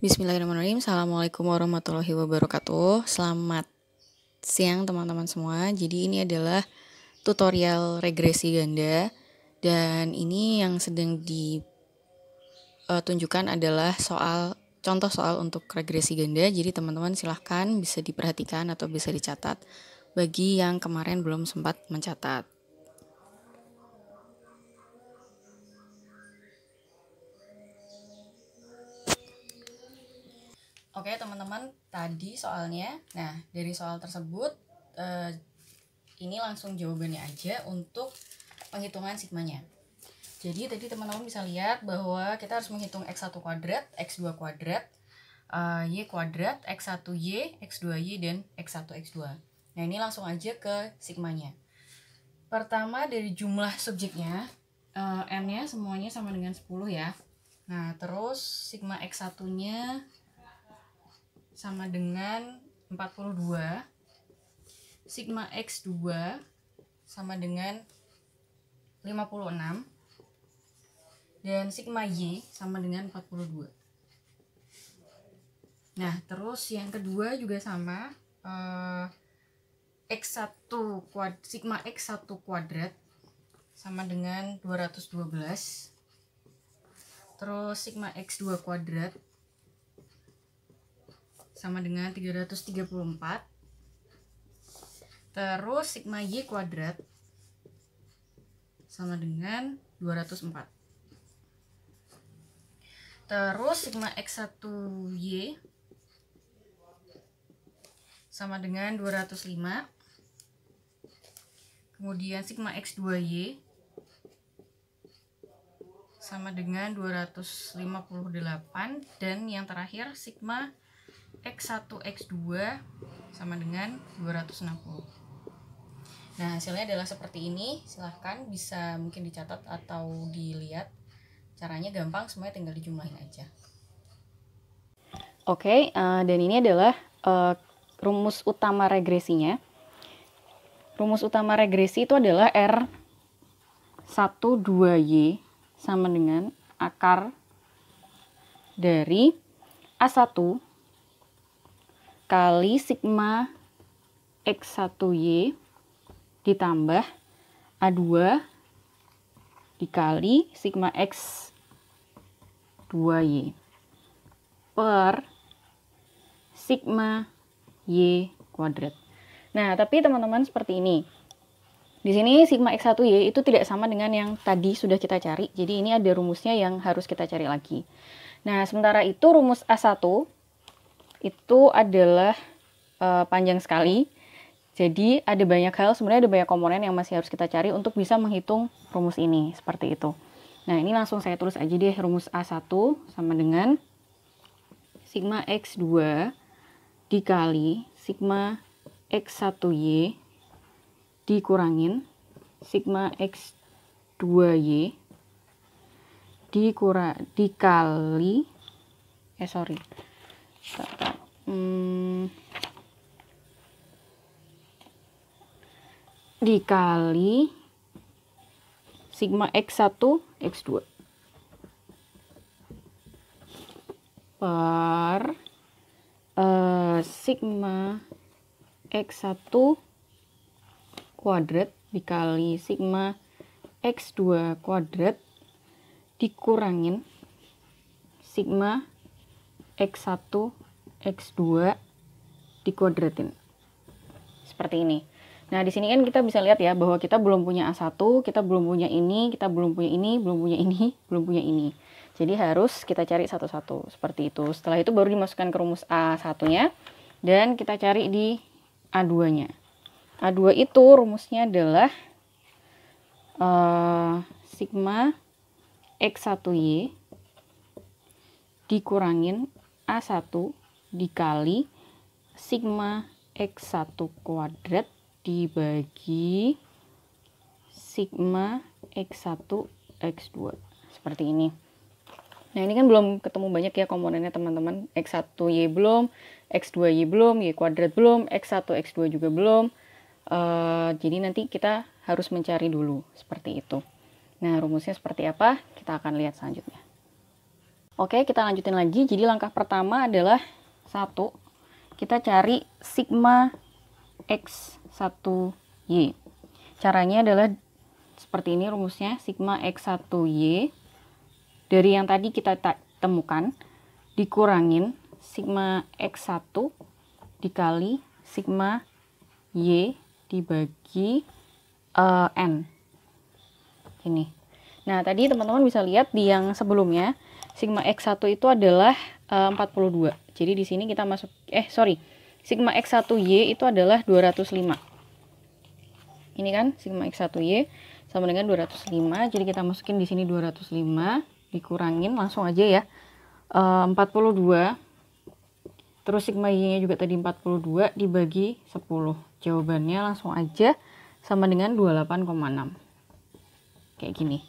Bismillahirrahmanirrahim. Assalamualaikum warahmatullahi wabarakatuh. Selamat siang teman-teman semua. Jadi ini adalah tutorial regresi ganda. Dan ini yang sedang ditunjukkan adalah contoh soal untuk regresi ganda. Jadi teman-teman silahkan bisa diperhatikan atau bisa dicatat bagi yang kemarin belum sempat mencatat. Oke teman-teman, tadi soalnya, nah dari soal tersebut ini langsung jawabannya aja untuk penghitungan sigmanya. Jadi tadi teman-teman bisa lihat bahwa kita harus menghitung x1 kuadrat, x2 kuadrat, y kuadrat, x1y, x2y, dan x1 x2. Nah ini langsung aja ke sigmanya. Pertama dari jumlah subjeknya, n-nya semuanya sama dengan 10 ya. Nah terus sigma x1 nya sama dengan 42, sigma x2 sama dengan 56, dan sigma y sama dengan 42. Nah terus yang kedua juga sama, sigma x1 kuadrat sama dengan 212, terus sigma x2 kuadrat sama dengan 334, terus sigma y kuadrat sama dengan 204, terus sigma x1y sama dengan 205, kemudian sigma x2y sama dengan 258, dan yang terakhir sigma x1 x2 sama dengan 260. Nah hasilnya adalah seperti ini. Silahkan bisa mungkin dicatat atau dilihat. Caranya gampang, semuanya tinggal dijumlahin aja. Oke, dan ini adalah rumus utama regresinya. Rumus utama regresi itu adalah R12Y sama dengan akar dari A1 kali sigma x1y ditambah A2 dikali sigma x2y per sigma y kuadrat. Nah, tapi teman-teman seperti ini. Di sini sigma x1y itu tidak sama dengan yang tadi sudah kita cari. Jadi ini ada rumusnya yang harus kita cari lagi. Nah, sementara itu rumus A1 itu adalah panjang sekali. Jadi ada banyak hal, sebenarnya ada banyak komponen yang masih harus kita cari untuk bisa menghitung rumus ini, seperti itu. Nah ini langsung saya tulis aja deh, rumus A1 sama dengan sigma x2 dikali sigma x1y dikurangin sigma x2y dikali dikali sigma x1 x2 per sigma x1 kuadrat dikali sigma x2 kuadrat dikurangin sigma x1 x2 dikuadratin. Seperti ini. Nah, di sini kan kita bisa lihat ya bahwa kita belum punya A1, kita belum punya ini, kita belum punya ini, belum punya ini, belum punya ini. Jadi harus kita cari satu-satu seperti itu. Setelah itu baru dimasukkan ke rumus A1-nya dan kita cari di A2-nya. A2 itu rumusnya adalah sigma x1y dikurangin A1 dikali sigma x1 kuadrat dibagi sigma x1 x2 seperti ini. Nah ini kan belum ketemu banyak ya komponennya teman-teman. X1y belum, x2y belum, y kuadrat belum, x1 x2 juga belum. Jadi nanti kita harus mencari dulu seperti itu. Nah rumusnya seperti apa kita akan lihat selanjutnya. Oke, kita lanjutin lagi. Jadi langkah pertama adalah 1. Kita cari sigma X1Y. Caranya adalah seperti ini rumusnya, sigma X1Y dari yang tadi kita temukan dikurangin sigma X1 dikali sigma Y dibagi N. Ini. Nah, tadi teman-teman bisa lihat di yang sebelumnya sigma X1 itu adalah 42. Jadi di sini kita masuk sigma X1Y itu adalah 205. Ini kan sigma X1Y sama dengan 205. Jadi kita masukin di sini 205 dikurangin langsung aja ya. 42. Terus sigma Y-nya juga tadi 42 dibagi 10. Jawabannya langsung aja sama dengan 28,6. Kayak gini.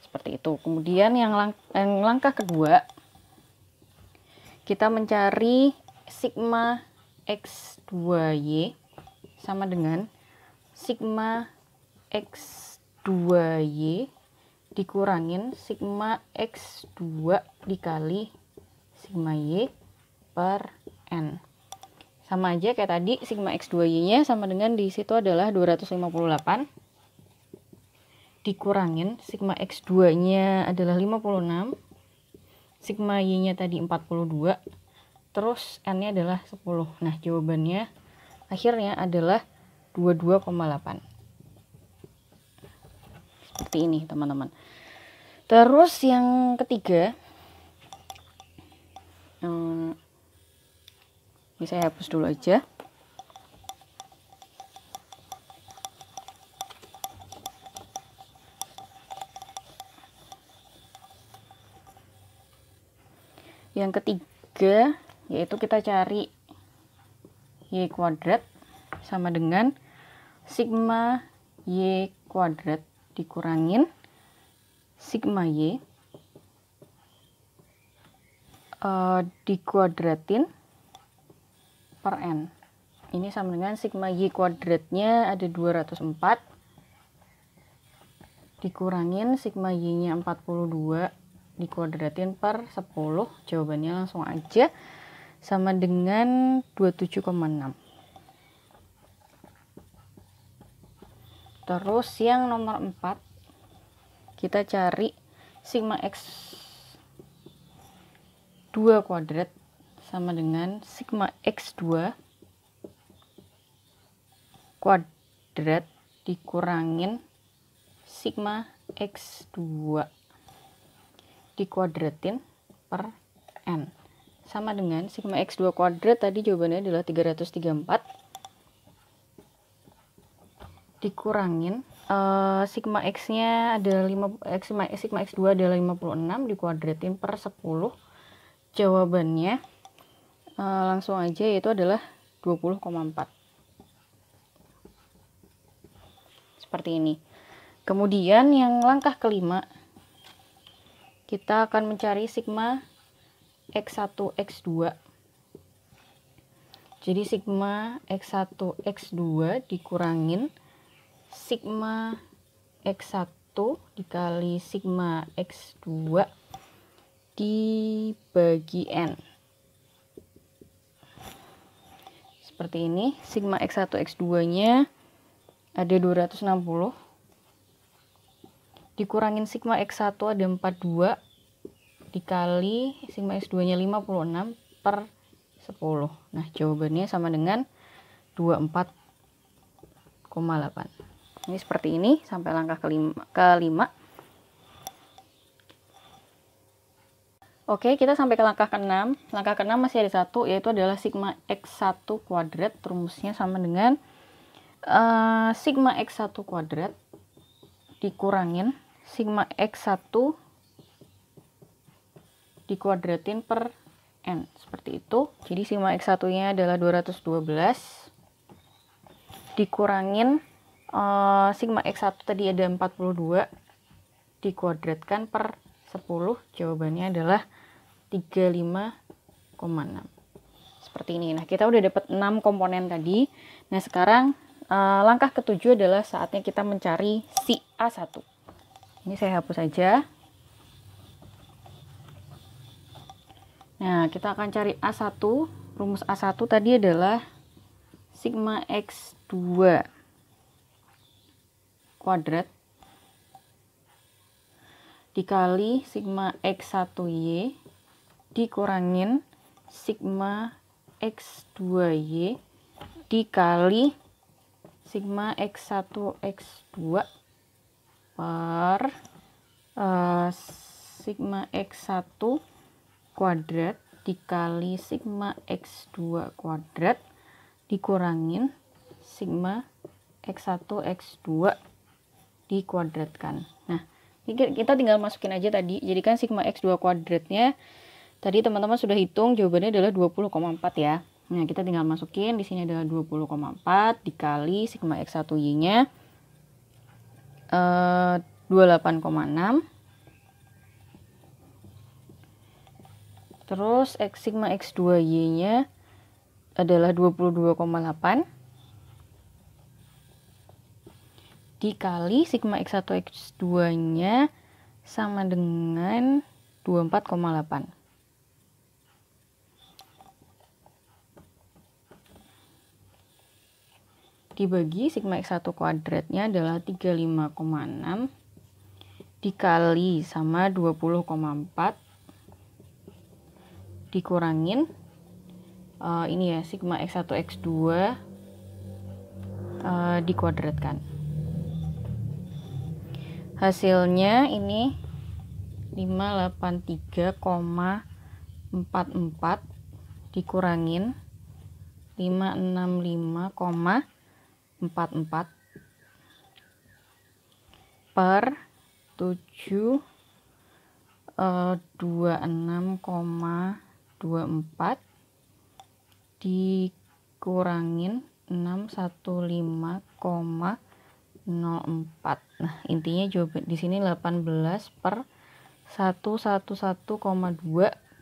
Seperti itu. Kemudian yang langkah kedua, kita mencari sigma X2Y sama dengan sigma X2Y dikurangin sigma X2 dikali sigma Y per N. Sama aja kayak tadi, sigma X2Y-nya sama dengan di situ adalah 258. Dikurangin sigma X2-nya adalah 56, sigma Y-nya tadi 42, terus N-nya adalah 10. Nah, jawabannya akhirnya adalah 22,8. Seperti ini, teman-teman. Terus yang ketiga, ini saya hapus dulu aja. Yang ketiga, yaitu kita cari Y kuadrat sama dengan sigma Y kuadrat dikurangin sigma Y dikuadratin per N. Ini sama dengan sigma Y kuadratnya ada 204 dikurangin sigma Y-nya 42 dikuadratin per 10. Jawabannya langsung aja sama dengan 27,6. Terus yang nomor 4, kita cari sigma X2 kuadrat sama dengan sigma X2 kuadrat dikurangin sigma X2 dikuadratin per N sama dengan sigma X2 kuadrat tadi jawabannya adalah 334 dikurangin sigma X-nya adalah sigma X2 adalah 56 dikuadratin per 10. Jawabannya langsung aja yaitu adalah 20,4. Seperti ini. Kemudian yang langkah kelima, kita akan mencari sigma X1 X2. Jadi sigma X1 X2 dikurangin sigma X1 dikali sigma X2 dibagi N. Seperti ini. Sigma X1 X2-nya ada 260 dikurangin sigma X1 ada 42 dikali sigma X2 nya 56 per 10. Nah, jawabannya sama dengan 24,8. Ini seperti ini sampai langkah kelima. Oke, kita sampai ke langkah ke-6. Langkah ke-6 masih ada satu, yaitu adalah sigma X1 kuadrat. Rumusnya sama dengan sigma X1 kuadrat dikurangin sigma X1 dikuadratin per N. Seperti itu. Jadi sigma X1-nya adalah 212 dikurangin sigma X1 tadi ada 42 dikuadratkan per 10. Jawabannya adalah 35,6. Seperti ini. Nah, kita udah dapat 6 komponen tadi. Nah, sekarang langkah ketujuh adalah saatnya kita mencari si A1. Ini saya hapus saja. Nah, kita akan cari A1. Rumus A1 tadi adalah sigma X2 kuadrat dikali sigma X1Y dikurangin sigma X2Y dikali sigma X1 X2 per sigma X1 kuadrat dikali sigma X2 kuadrat dikurangin sigma X1 X2 dikuadratkan. Nah, kita tinggal masukin aja tadi. Jadi kan sigma X2 kuadratnya tadi teman-teman sudah hitung, jawabannya adalah 20,4 ya. Nah, kita tinggal masukin di sini adalah 20,4 dikali sigma X1Y-nya 28,6. Terus sigma X2Y-nya adalah 22,8 dikali sigma X1 X2-nya sama dengan 24,8. Dibagi sigma X1 kuadratnya adalah 35,6 dikali sama 20,4 dikurangin ini ya sigma X1 X2 dikuadratkan. Hasilnya ini 583,44 dikurangin 565,44 per 726,24 dikurangin 615,04. Nah, intinya jawaban di sini 18 per 111,2.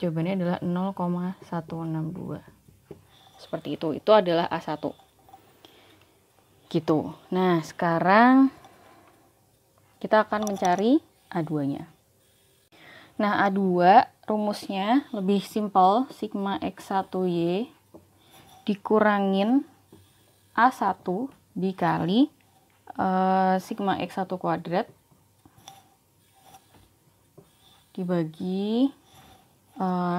Jawabannya adalah 0,162. Seperti itu. Itu adalah A1. Gitu. Nah, sekarang kita akan mencari A2-nya. Nah, A2 rumusnya lebih simpel, sigma X1Y dikurangin A1 dikali sigma X1 kuadrat dibagi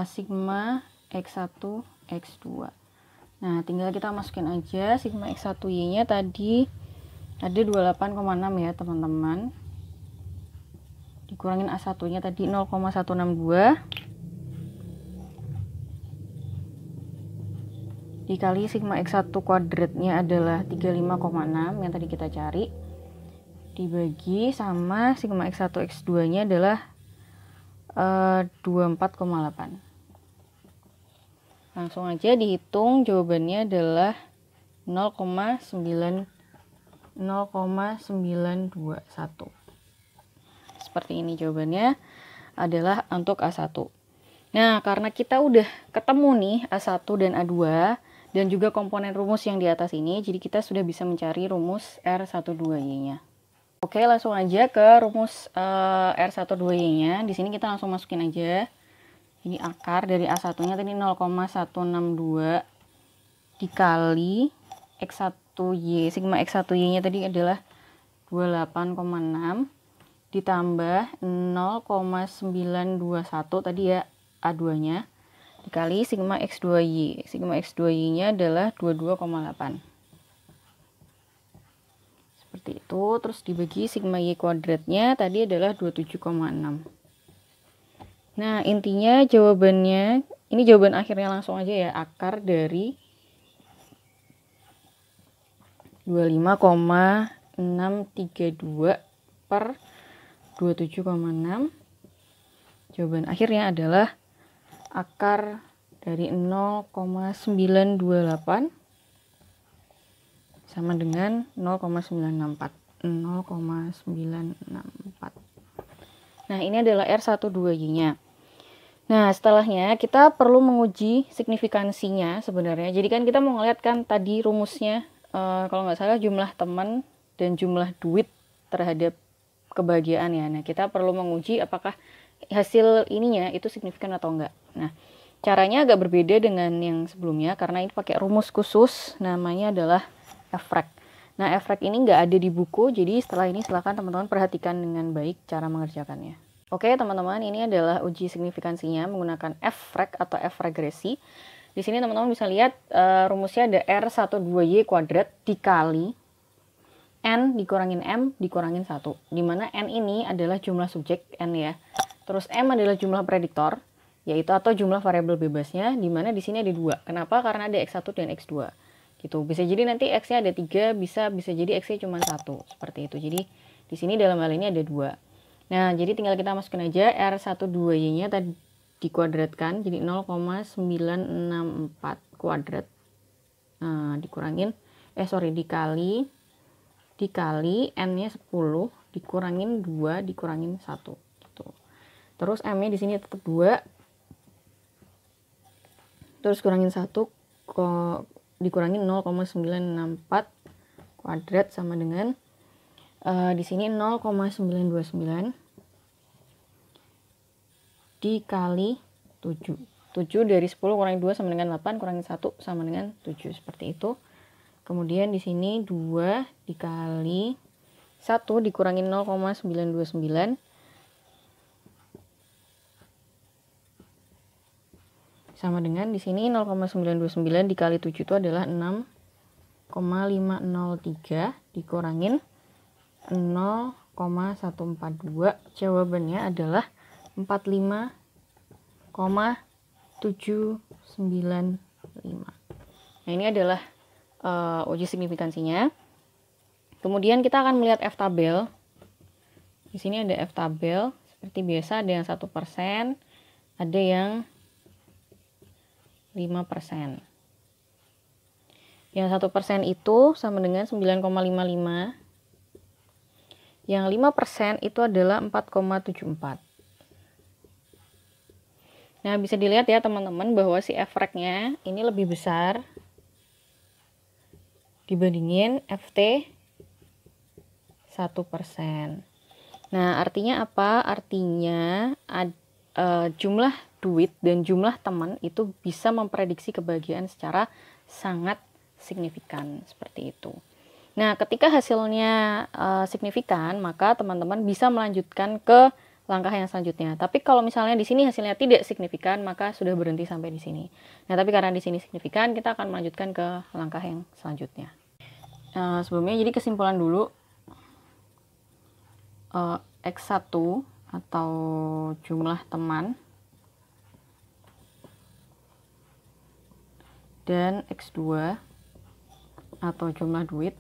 sigma X1 X2. Nah, tinggal kita masukin aja sigma X1Y-nya tadi ada 28,6 ya, teman-teman. Dikurangin A1-nya tadi 0,162 dikali sigma X1 kuadratnya adalah 35,6 yang tadi kita cari dibagi sama sigma X1 X2-nya adalah 24,8. Langsung aja dihitung, jawabannya adalah 0,921. Seperti ini jawabannya adalah untuk A1. Nah, karena kita udah ketemu nih A1 dan A2 dan juga komponen rumus yang di atas ini, jadi kita sudah bisa mencari rumus R12Y-nya. Oke, langsung aja ke rumus R12Y-nya. Di sini kita langsung masukin aja. Ini akar dari A1-nya tadi 0,162 dikali X1Y. Sigma X1Y-nya tadi adalah 28,6 ditambah 0,921 tadi ya A2-nya dikali sigma X2Y. Sigma X2Y-nya adalah 22,8. Seperti itu. Terus dibagi sigma Y kuadratnya tadi adalah 27,6. Nah, intinya jawabannya, ini jawaban akhirnya langsung aja ya, akar dari 25,632 per 27,6. Jawaban akhirnya adalah akar dari 0,928 sama dengan 0,964. Nah, ini adalah R12Y-nya. Nah, setelahnya kita perlu menguji signifikansinya sebenarnya. Jadi kan kita mau ngeliat kan tadi rumusnya, kalau nggak salah jumlah teman dan jumlah duit terhadap kebahagiaan ya. Nah, kita perlu menguji apakah hasil ininya itu signifikan atau enggak. Nah, Caranya agak berbeda dengan yang sebelumnya karena ini pakai rumus khusus, namanya adalah efrek. Nah, efrek ini nggak ada di buku, jadi setelah ini silakan teman-teman perhatikan dengan baik cara mengerjakannya. Oke, teman-teman, ini adalah uji signifikansinya menggunakan efrek atau f-regresi. Di sini teman-teman bisa lihat rumusnya ada R12Y kuadrat dikali N dikurangin M dikurangin 1. Dimana N ini adalah jumlah subjek N ya. Terus M adalah jumlah prediktor, yaitu atau jumlah variabel bebasnya, dimana di sini ada 2. Kenapa? Karena ada X1 dan X2. Gitu. Bisa jadi nanti X-nya ada 3, bisa jadi X-nya cuma 1. Seperti itu. Jadi di sini dalam hal ini ada 2. Nah, jadi tinggal kita masukin aja R12Y-nya tadi dikuadratkan jadi 0,964 kuadrat. Nah, dikali N-nya 10 dikurangin 2 dikurangin 1 gitu. Terus M-nya di sini tetap 2. Terus kurangin 1 dikurangin 0,964 kuadrat sama dengan di sini 0,929 dikali 7. 7 dari 10 kurangi 2 sama dengan 8, kurangi 1 sama dengan 7, seperti itu. Kemudian di sini 2 dikali 1 dikurangin 0,929 sama dengan di sini 0,929 dikali 7 itu adalah 6,503 dikurangin 0,142. Jawabannya adalah 45,795. Nah, ini adalah uji signifikansinya. Kemudian kita akan melihat F tabel. Di sini ada F tabel. Seperti biasa ada yang 1%, ada yang 5%. Yang 1% itu sama dengan 9,55. Yang 5% itu adalah 4,74. Nah, bisa dilihat ya teman-teman bahwa si efreknya ini lebih besar dibandingin FT 1%. Nah, artinya apa? Artinya jumlah duit dan jumlah teman itu bisa memprediksi kebahagiaan secara sangat signifikan, seperti itu. Nah, ketika hasilnya signifikan, maka teman-teman bisa melanjutkan ke langkah yang selanjutnya. Tapi kalau misalnya di sini hasilnya tidak signifikan, maka sudah berhenti sampai di sini. Nah, tapi karena di sini signifikan, kita akan melanjutkan ke langkah yang selanjutnya. Sebelumnya, jadi kesimpulan dulu. X1 atau jumlah teman dan X2 atau jumlah duit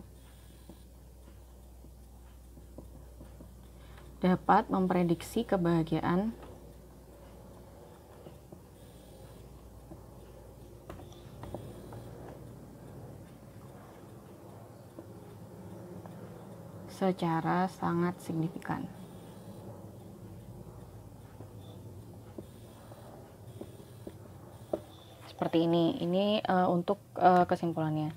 dapat memprediksi kebahagiaan secara sangat signifikan. Seperti ini untuk kesimpulannya.